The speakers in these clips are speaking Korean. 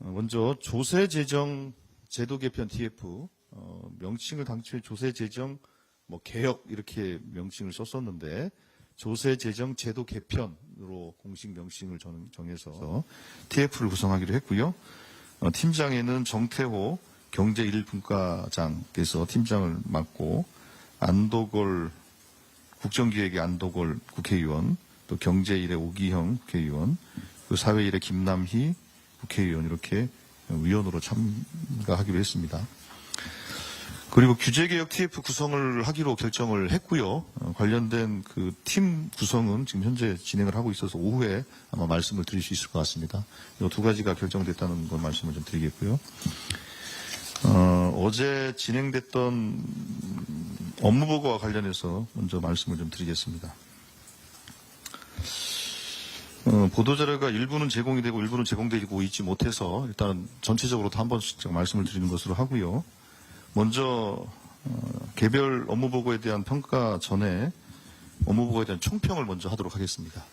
먼저 조세재정 제도 개편 TF 명칭을 당초에 조세재정 개혁 이렇게 명칭을 썼었는데 조세재정 제도 개편으로 공식 명칭을 정해서 TF를 구성하기로 했고요. 팀장에는 정태호 경제 1분과장께서 팀장을 맡고 안도걸 국정기획의 안도걸 국회의원, 또 경제1의 오기형 국회의원, 그 사회1의 김남희 국회의원 이렇게 위원으로 참가하기로 했습니다. 그리고 규제개혁 TF 구성을 하기로 결정을 했고요. 관련된 그 팀 구성은 지금 현재 진행을 하고 있어서 오후에 아마 말씀을 드릴 수 있을 것 같습니다. 이 두 가지가 결정됐다는 걸 말씀을 좀 드리겠고요. 어제 진행됐던 업무보고와 관련해서 먼저 말씀을 좀 드리겠습니다. 보도자료가 일부는 제공이 되고 일부는 제공되고 있지 못해서 일단 전체적으로 한 번씩 제가 말씀을 드리는 것으로 하고요. 먼저 개별 업무보고에 대한 평가 전에 업무보고에 대한 총평을 먼저 하도록 하겠습니다.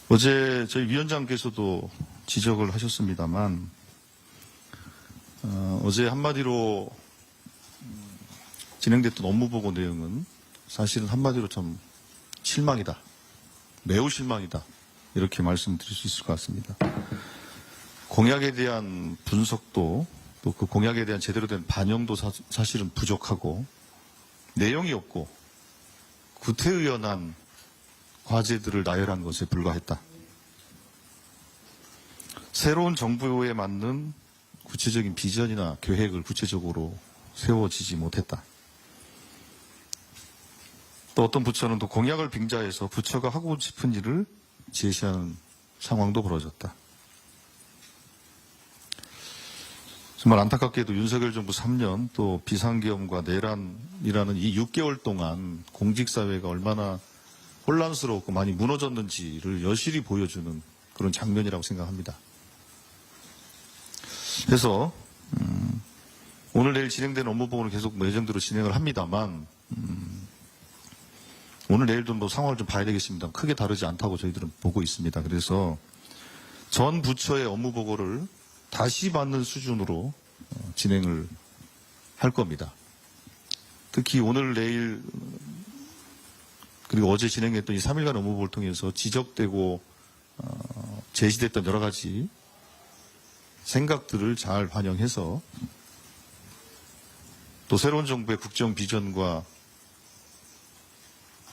어제 저희 위원장께서도 지적을 하셨습니다만 어제 한마디로 진행됐던 업무보고 내용은 사실은 한마디로 참 실망이다. 매우 실망이다. 이렇게 말씀드릴 수 있을 것 같습니다. 공약에 대한 분석도 또 그 공약에 대한 제대로 된 반영도 사실은 부족하고 내용이 없고 구태의연한 과제들을 나열한 것에 불과했다. 새로운 정부에 맞는 구체적인 비전이나 계획을 구체적으로 세워지지 못했다. 또 어떤 부처는 또 공약을 빙자해서 부처가 하고 싶은 일을 제시하는 상황도 벌어졌다. 정말 안타깝게도 윤석열 정부 3년 또 비상계엄과 내란이라는 이 6개월 동안 공직사회가 얼마나 혼란스럽고 많이 무너졌는지를 여실히 보여주는 그런 장면이라고 생각합니다. 그래서 오늘 내일 진행되는 업무보고는 계속 예정대로 진행을 합니다만 오늘 내일도 상황을 좀 봐야 되겠습니다. 크게 다르지 않다고 저희들은 보고 있습니다. 그래서 전 부처의 업무보고를 다시 받는 수준으로 진행을 할 겁니다. 특히 오늘 내일 그리고 어제 진행했던 이 3일간 업무보고를 통해서 지적되고 제시됐던 여러 가지 생각들을 잘 반영해서 또 새로운 정부의 국정 비전과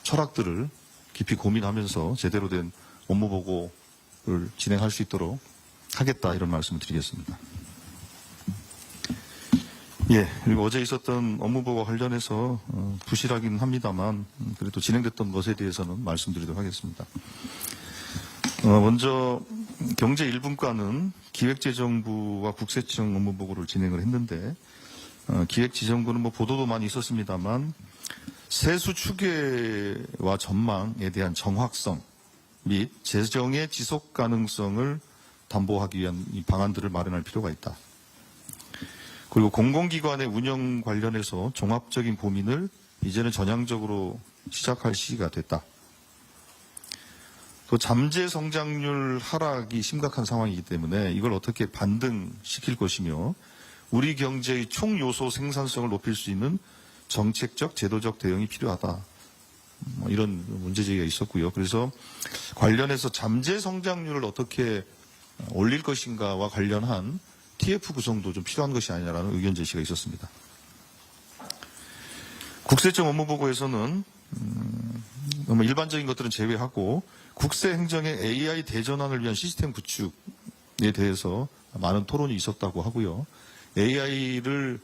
철학들을 깊이 고민하면서 제대로 된 업무보고를 진행할 수 있도록 하겠다 이런 말씀을 드리겠습니다. 그리고 어제 있었던 업무보고와 관련해서 부실하긴 합니다만 그래도 진행됐던 것에 대해서는 말씀드리도록 하겠습니다. 먼저 경제 1분과는 기획재정부와 국세청 업무보고를 진행을 했는데 기획지정부는 보도도 많이 있었습니다만 세수 추계와 전망에 대한 정확성 및 재정의 지속 가능성을 담보하기 위한 이 방안들을 마련할 필요가 있다. 그리고 공공기관의 운영 관련해서 종합적인 고민을 이제는 전향적으로 시작할 시기가 됐다. 또 잠재 성장률 하락이 심각한 상황이기 때문에 이걸 어떻게 반등시킬 것이며 우리 경제의 총 요소 생산성을 높일 수 있는 정책적, 제도적 대응이 필요하다. 이런 문제제기가 있었고요. 그래서 관련해서 잠재 성장률을 어떻게 올릴 것인가와 관련한 TF 구성도 좀 필요한 것이 아니냐라는 의견 제시가 있었습니다. 국세청 업무보고에서는 일반적인 것들은 제외하고 국세행정의 AI 대전환을 위한 시스템 구축에 대해서 많은 토론이 있었다고 하고요. AI를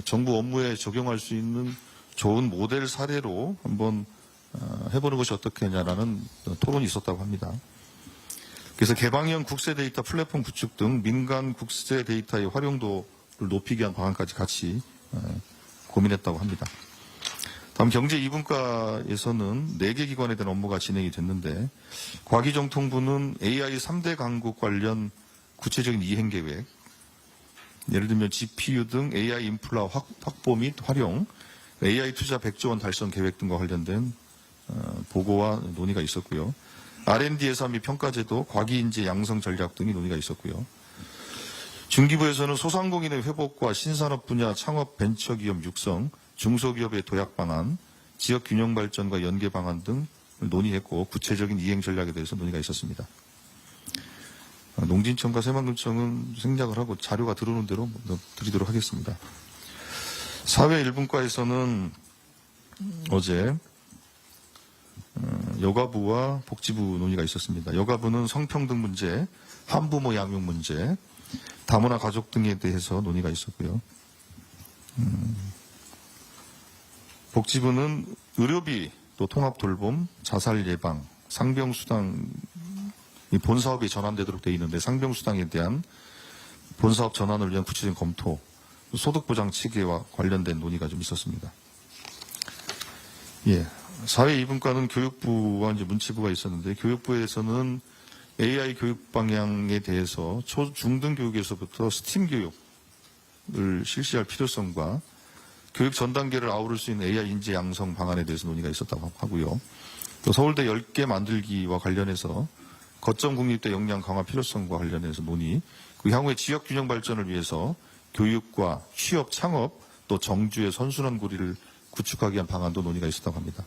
정부 업무에 적용할 수 있는 좋은 모델 사례로 한번 해보는 것이 어떻겠냐라는 토론이 있었다고 합니다. 그래서 개방형 국세 데이터 플랫폼 구축 등 민간 국세 데이터의 활용도를 높이기 위한 방안까지 같이 고민했다고 합니다. 다음 경제 2분과에서는 4개 기관에 대한 업무가 진행이 됐는데 과기정통부는 AI 3대 강국 관련 구체적인 이행 계획, 예를 들면 GPU 등 AI 인프라 확보 및 활용, AI 투자 100조 원 달성 계획 등과 관련된 보고와 논의가 있었고요. R&D 예산 및 평가제도, 과기인재 양성 전략 등이 논의가 있었고요. 중기부에서는 소상공인의 회복과 신산업 분야 창업 벤처기업 육성, 중소기업의 도약 방안, 지역 균형 발전과 연계 방안 등을 논의했고 구체적인 이행 전략에 대해서 논의가 있었습니다. 농진청과 새만금청은 생략을 하고 자료가 들어오는 대로 드리도록 하겠습니다. 사회 1분과에서는 어제 여가부와 복지부 논의가 있었습니다. 여가부는 성평등 문제, 한부모 양육 문제, 다문화 가족 등에 대해서 논의가 있었고요. 복지부는 의료비, 또 통합돌봄, 자살 예방, 상병수당, 이 본사업이 전환되도록 되어 있는데 상병수당에 대한 본사업 전환을 위한 구체적인 검토, 소득보장 체계와 관련된 논의가 좀 있었습니다. 예. 사회 2분과는 교육부와 이제 문체부가 있었는데 교육부에서는 AI 교육 방향에 대해서 초, 중등 교육에서부터 스팀 교육을 실시할 필요성과 교육 전 단계를 아우를 수 있는 AI 인재 양성 방안에 대해서 논의가 있었다고 하고요. 또 서울대 10개 만들기와 관련해서 거점 국립대 역량 강화 필요성과 관련해서 논의, 그 향후의 지역 균형 발전을 위해서 교육과 취업, 창업, 또 정주의 선순환 고리를 구축하기 위한 방안도 논의가 있었다고 합니다.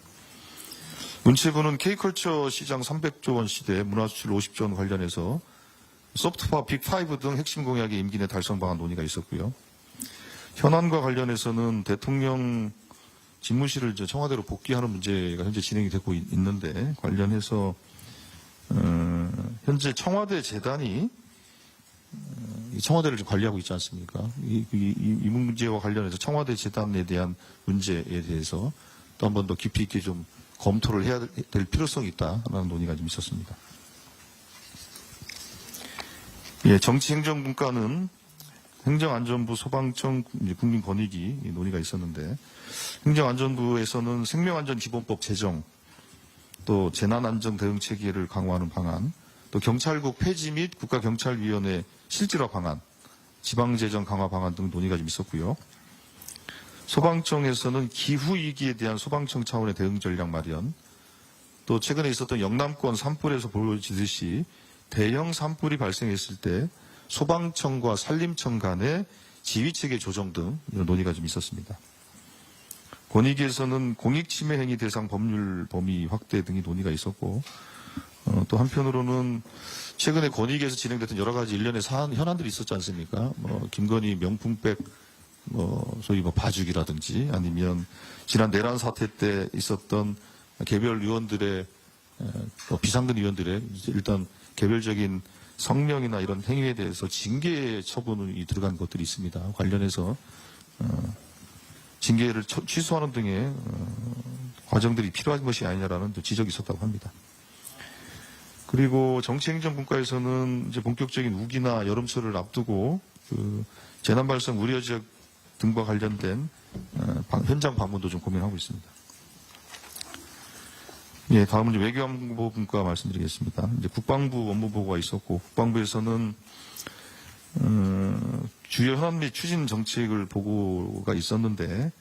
문체부는 K컬처 시장 300조 원 시대 문화수출 50조 원 관련해서 소프트파워 빅5 등 핵심 공약의 임기 내 달성 방안 논의가 있었고요. 현안과 관련해서는 대통령 집무실을 이제 청와대로 복귀하는 문제가 현재 진행이 되고 있는데 관련해서 현재 청와대 재단이 청와대를 관리하고 있지 않습니까? 이 문제와 관련해서 청와대 재단에 대한 문제에 대해서 또 한 번 더 깊이 있게 좀 검토를 해야 될 필요성이 있다라는 논의가 좀 있었습니다. 예, 정치행정분과는 행정안전부, 소방청, 국민권익위 논의가 있었는데 행정안전부에서는 생명안전기본법 제정, 또 재난안전대응체계를 강화하는 방안, 또 경찰국 폐지 및 국가경찰위원회 실질화 방안, 지방재정 강화 방안 등 논의가 좀 있었고요. 소방청에서는 기후위기에 대한 소방청 차원의 대응 전략 마련, 또 최근에 있었던 영남권 산불에서 보여지듯이 대형 산불이 발생했을 때 소방청과 산림청 간의 지휘체계 조정 등 이런 논의가 좀 있었습니다. 권익위에서는 공익침해 행위 대상 법률 범위 확대 등이 논의가 있었고 또 한편으로는 최근에 권익위에서 진행됐던 여러 가지 일련의 사안 현안들이 있었지 않습니까? 김건희 명품백 소위 봐주기라든지 아니면 지난 내란 사태 때 있었던 개별 의원들의 비상근 의원들의 일단 개별적인 성명이나 이런 행위에 대해서 징계 처분이 들어간 것들이 있습니다. 관련해서 징계를 취소하는 등의 과정들이 필요한 것이 아니냐라는 지적이 있었다고 합니다. 그리고 정치행정분과에서는 이제 본격적인 우기나 여름철을 앞두고 그 재난 발생 우려 지역 등과 관련된 현장 방문도 좀 고민하고 있습니다. 예, 다음은 이제 외교안보분과 말씀드리겠습니다. 이제 국방부 업무보고가 있었고 국방부에서는 주요 현안 및 추진 정책을 보고가 있었는데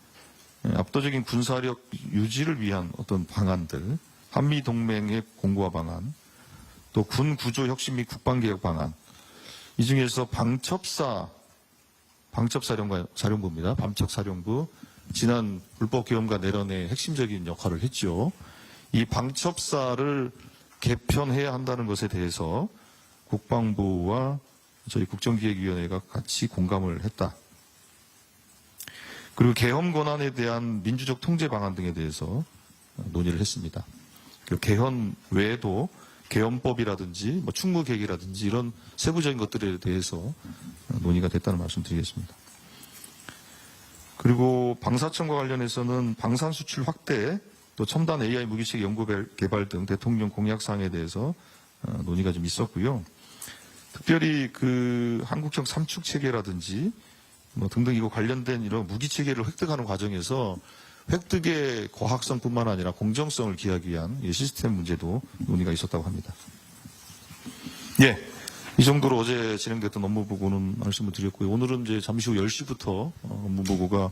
압도적인 군사력 유지를 위한 어떤 방안들, 한미 동맹의 공고화 방안, 또 군 구조 혁신 및 국방개혁 방안, 이 중에서 방첩사령부입니다. 방첩사령부 지난 불법계엄과 내란의 핵심적인 역할을 했죠. 이 방첩사를 개편해야 한다는 것에 대해서 국방부와 저희 국정기획위원회가 같이 공감을 했다. 그리고 계엄 권한에 대한 민주적 통제 방안 등에 대해서 논의를 했습니다. 그리고 개헌 외에도 계엄법이라든지 충무계획이라든지 이런 세부적인 것들에 대해서 논의가 됐다는 말씀 드리겠습니다. 그리고 방사청과 관련해서는 방산 수출 확대, 또 첨단 AI 무기체계 연구 개발 등 대통령 공약사항에 대해서 논의가 좀 있었고요. 특별히 그 한국형 삼축 체계라든지 등등 이거 관련된 이런 무기 체계를 획득하는 과정에서 획득의 과학성뿐만 아니라 공정성을 기하기 위한 시스템 문제도 논의가 있었다고 합니다. 예, 이 정도로 어제 진행됐던 업무 보고는 말씀을 드렸고요. 오늘은 이제 잠시 후 10시부터 업무 보고가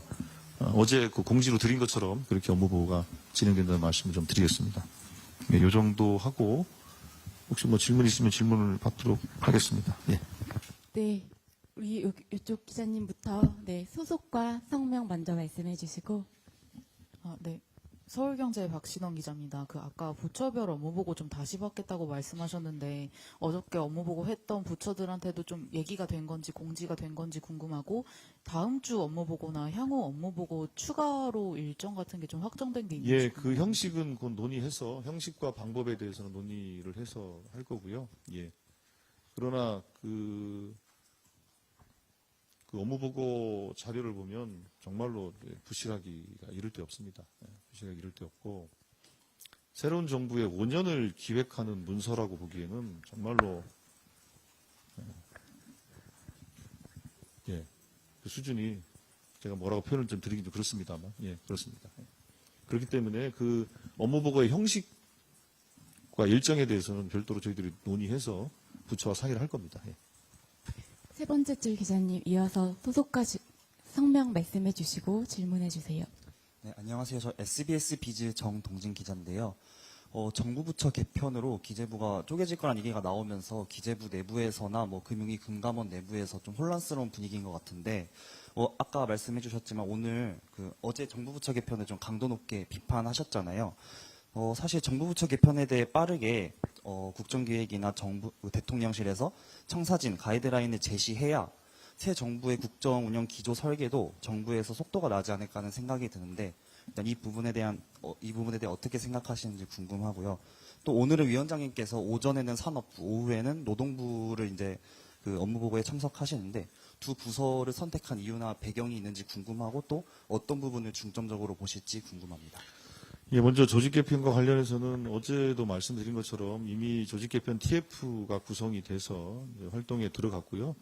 어제 그 공지로 드린 것처럼 그렇게 업무 보고가 진행된다는 말씀을 좀 드리겠습니다. 예, 이 정도 하고 혹시 뭐 질문 있으면 질문을 받도록 하겠습니다. 예. 네, 우리 이쪽 기자님부터 네 소속과 성명 먼저 말씀해 주시고. 네. 서울경제 박신원 기자입니다. 아까 부처별 업무 보고 좀 다시 받겠다고 말씀하셨는데 어저께 업무 보고 했던 부처들한테도 좀 얘기가 된 건지 공지가 된 건지 궁금하고 다음 주 업무 보고나 향후 업무 보고 추가로 일정 같은 게 좀 확정된 게 있는지. 예, 그 형식은 곧 논의해서 형식과 방법에 대해서는 논의를 해서 할 거고요. 예. 그러나 그 업무 보고 자료를 보면 정말로 부실하기가 이를 데 없습니다. 부실하기 이를 데 없고 새로운 정부의 5년을 기획하는 문서라고 보기에는 정말로 예, 그 수준이 제가 뭐라고 표현을 좀 드리긴 좀 그렇습니다만 예, 그렇습니다. 그렇기 때문에 그 업무 보고의 형식과 일정에 대해서는 별도로 저희들이 논의해서 부처와 상의를 할 겁니다. 예. 세 번째 줄 기자님 이어서 소속과 성명 말씀해 주시고 질문해 주세요. 네, 안녕하세요. 저 SBS 비즈 정동진 기자인데요. 정부 부처 개편으로 기재부가 쪼개질 거란 얘기가 나오면서 기재부 내부에서나 뭐 금융위 금감원 내부에서 좀 혼란스러운 분위기인 것 같은데, 아까 말씀해 주셨지만 오늘 어제 정부 부처 개편을 좀 강도 높게 비판하셨잖아요. 사실 정부 부처 개편에 대해 빠르게 국정기획이나 정부 대통령실에서 청사진 가이드라인을 제시해야 새 정부의 국정 운영 기조 설계도 정부에서 속도가 나지 않을까 하는 생각이 드는데 일단 이 부분에 대해 어떻게 생각하시는지 궁금하고요. 또 오늘은 위원장님께서 오전에는 산업부, 오후에는 노동부를 이제 그 업무 보고에 참석하시는데 두 부서를 선택한 이유나 배경이 있는지 궁금하고 또 어떤 부분을 중점적으로 보실지 궁금합니다. 예, 먼저 조직 개편과 관련해서는 어제도 말씀드린 것처럼 이미 조직 개편 TF가 구성이 돼서 활동에 들어갔고요.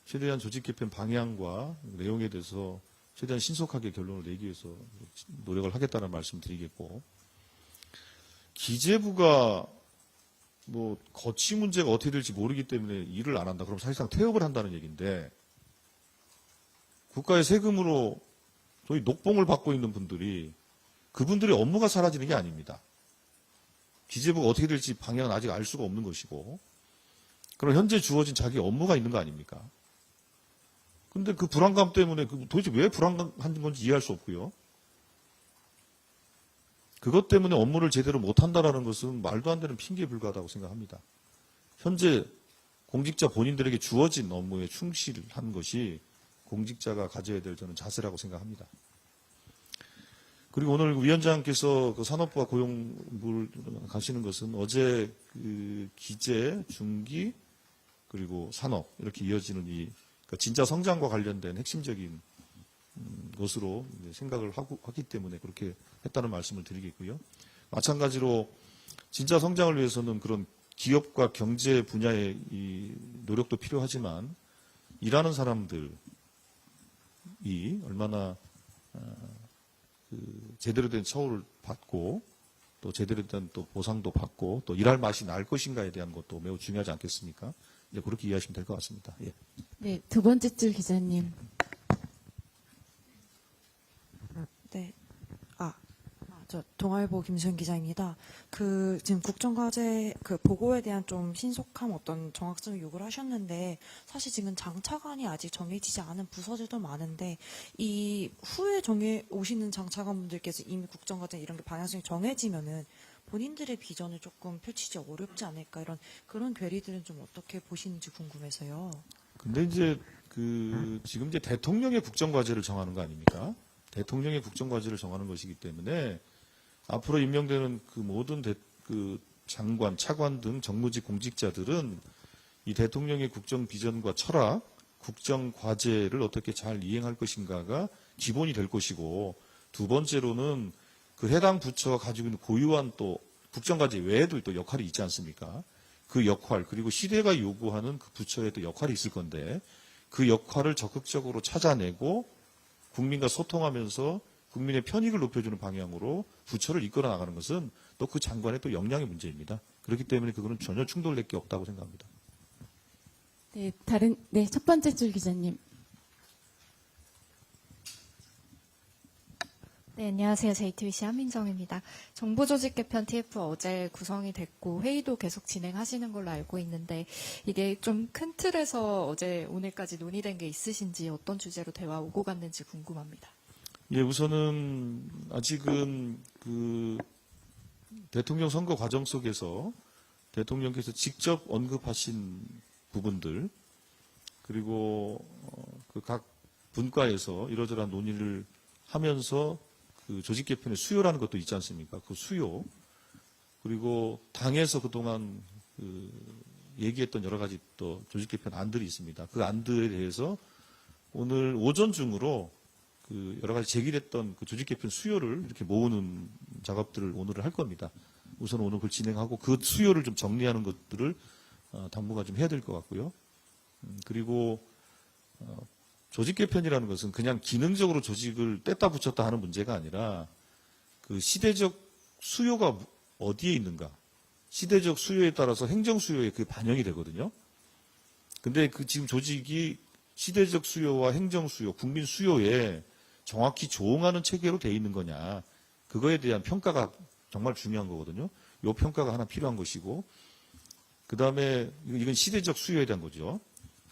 최대한 조직 개편 방향과 내용에 대해서 최대한 신속하게 결론을 내기 위해서 노력을 하겠다는 말씀 드리겠고, 기재부가 뭐 거치 문제가 어떻게 될지 모르기 때문에 일을 안 한다. 그럼 사실상 퇴업을 한다는 얘기인데, 국가의 세금으로 소위 녹봉을 받고 있는 분들이 그분들의 업무가 사라지는 게 아닙니다. 기재부가 어떻게 될지 방향은 아직 알 수가 없는 것이고, 그럼 현재 주어진 자기 업무가 있는 거 아닙니까? 근데 그 불안감 때문에 도대체 왜 불안한 건지 이해할 수 없고요. 그것 때문에 업무를 제대로 못한다는 것은 말도 안 되는 핑계에 불과하다고 생각합니다. 현재 공직자 본인들에게 주어진 업무에 충실한 것이 공직자가 가져야 될 저는 자세라고 생각합니다. 그리고 오늘 그위원장께서 그 산업부와 고용부를 가시는 것은 어제 그 기재, 중기, 그리고 산업 이렇게 이어지는 그러니까 진짜 성장과 관련된 핵심적인 것으로 생각을 하기 때문에 그렇게 했다는 말씀을 드리겠고요. 마찬가지로 진짜 성장을 위해서는 그런 기업과 경제 분야의 이 노력도 필요하지만 일하는 사람들이 얼마나 제대로 된 처우를 받고 또 제대로 된 또 보상도 받고 또 일할 맛이 날 것인가에 대한 것도 매우 중요하지 않겠습니까? 이제 그렇게 이해하시면 될 것 같습니다. 예. 네, 두 번째 줄 기자님. 네. 저 동아일보 김수현 기자입니다. 지금 국정과제 보고에 대한 좀 신속함 어떤 정확성을 요구를 하셨는데 사실 지금 장차관이 아직 정해지지 않은 부서들도 많은데 이 후에 오시는 장차관분들께서 이미 국정과제 이런 게 방향성이 정해지면은 본인들의 비전을 조금 펼치기 어렵지 않을까 그런 괴리들은 좀 어떻게 보시는지 궁금해서요. 근데 이제 지금 이제 대통령의 국정과제를 정하는 거 아닙니까? 대통령의 국정과제를 정하는 것이기 때문에 앞으로 임명되는 그 모든 장관, 차관 등 정무직 공직자들은 이 대통령의 국정 비전과 철학, 국정 과제를 어떻게 잘 이행할 것인가가 기본이 될 것이고, 두 번째로는 그 해당 부처가 가지고 있는 고유한 또 국정 과제 외에도 또 역할이 있지 않습니까? 그 역할, 그리고 시대가 요구하는 그 부처의 또 역할이 있을 건데, 그 역할을 적극적으로 찾아내고 국민과 소통하면서 국민의 편익을 높여주는 방향으로 부처를 이끌어 나가는 것은 또 그 장관의 또 역량의 문제입니다. 그렇기 때문에 그거는 전혀 충돌될 게 없다고 생각합니다. 네, 첫 번째 줄 기자님. 네, 네, 안녕하세요. JTBC 한민정입니다. 정부조직 개편 TF 어제 구성이 됐고 회의도 계속 진행하시는 걸로 알고 있는데 이게 좀 큰 틀에서 어제 오늘까지 논의된 게 있으신지 어떤 주제로 대화 오고 갔는지 궁금합니다. 예, 우선은 아직은 그 대통령 선거 과정 속에서 대통령께서 직접 언급하신 부분들 그리고 그 각 분과에서 이러저러한 논의를 하면서 그 조직 개편의 수요라는 것도 있지 않습니까? 그 수요 그리고 당에서 그동안 그 얘기했던 여러 가지 또 조직 개편 안들이 있습니다. 그 안들에 대해서 오늘 오전 중으로 그 여러 가지 제기됐던 그 조직 개편 수요를 이렇게 모으는 작업들을 오늘 할 겁니다. 우선 오늘 그걸 진행하고 그 수요를 좀 정리하는 것들을 당분간 좀 해야 될 것 같고요. 그리고 조직 개편이라는 것은 그냥 기능적으로 조직을 뗐다 붙였다 하는 문제가 아니라 그 시대적 수요가 어디에 있는가, 시대적 수요에 따라서 행정 수요에 그게 반영이 되거든요. 근데 그 지금 조직이 시대적 수요와 행정 수요, 국민 수요에 정확히 조응하는 체계로 돼 있는 거냐, 그거에 대한 평가가 정말 중요한 거거든요. 요 평가가 하나 필요한 것이고, 그 다음에 이건 시대적 수요에 대한 거죠.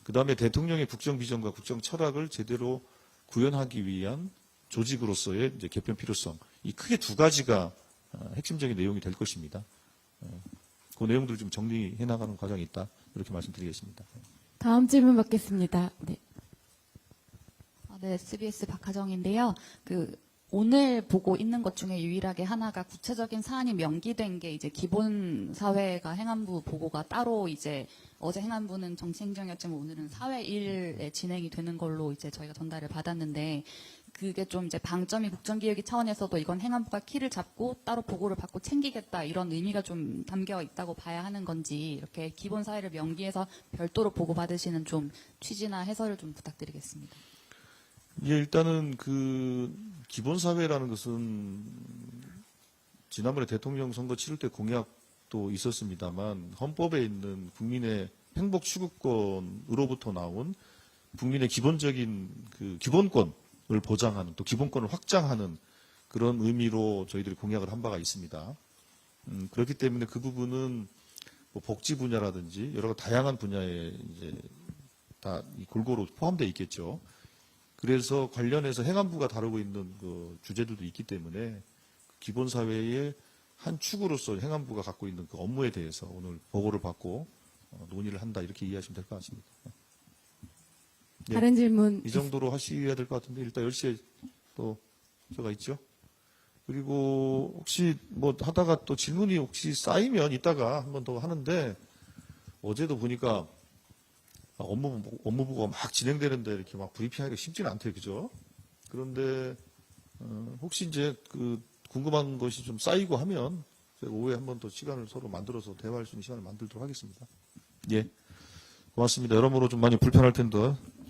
그 다음에 대통령의 국정 비전과 국정 철학을 제대로 구현하기 위한 조직으로서의 이제 개편 필요성, 이 크게 두 가지가 핵심적인 내용이 될 것입니다. 그 내용들을 좀 정리해 나가는 과정이 있다, 이렇게 말씀드리겠습니다. 다음 질문 받겠습니다. 네. 네, SBS 박하정인데요. 오늘 보고 있는 것 중에 유일하게 하나가 구체적인 사안이 명기된 게 이제 기본 사회가 행안부 보고가 따로 이제 어제 행안부는 정치행정이었지만 오늘은 사회 1에 진행이 되는 걸로 이제 저희가 전달을 받았는데 그게 좀 이제 방점이 국정기획위 차원에서도 이건 행안부가 키를 잡고 따로 보고를 받고 챙기겠다 이런 의미가 좀 담겨 있다고 봐야 하는 건지 이렇게 기본 사회를 명기해서 별도로 보고 받으시는 좀 취지나 해설을 좀 부탁드리겠습니다. 예, 일단은 그 기본사회라는 것은 지난번에 대통령 선거 치를 때 공약도 있었습니다만 헌법에 있는 국민의 행복 추구권으로부터 나온 국민의 기본적인 그 기본권을 보장하는 또 기본권을 확장하는 그런 의미로 저희들이 공약을 한 바가 있습니다. 그렇기 때문에 그 부분은 뭐 복지 분야라든지 여러 다양한 분야에 이제 다 골고루 포함되어 있겠죠. 그래서 관련해서 행안부가 다루고 있는 그 주제들도 있기 때문에 기본사회의 한 축으로서 행안부가 갖고 있는 그 업무에 대해서 오늘 보고를 받고 논의를 한다 이렇게 이해하시면 될 것 같습니다. 네. 다른 질문. 이 정도로 하셔야 될 것 같은데 일단 10시에 또 저가 있죠. 그리고 혹시 뭐 하다가 또 질문이 혹시 쌓이면 이따가 한 번 더 하는데 어제도 보니까 업무보고가 막 진행되는데 이렇게 막 브리핑하기가 쉽지는 않대요, 그죠? 그런데 혹시 이제 그 궁금한 것이 좀 쌓이고 하면 제가 오후에 한 번 더 시간을 서로 만들어서 대화할 수 있는 시간을 만들도록 하겠습니다. 예, 고맙습니다. 여러모로 좀 많이 불편할 텐데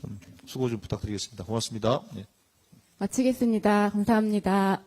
좀 수고 좀 부탁드리겠습니다. 고맙습니다. 예. 마치겠습니다. 감사합니다.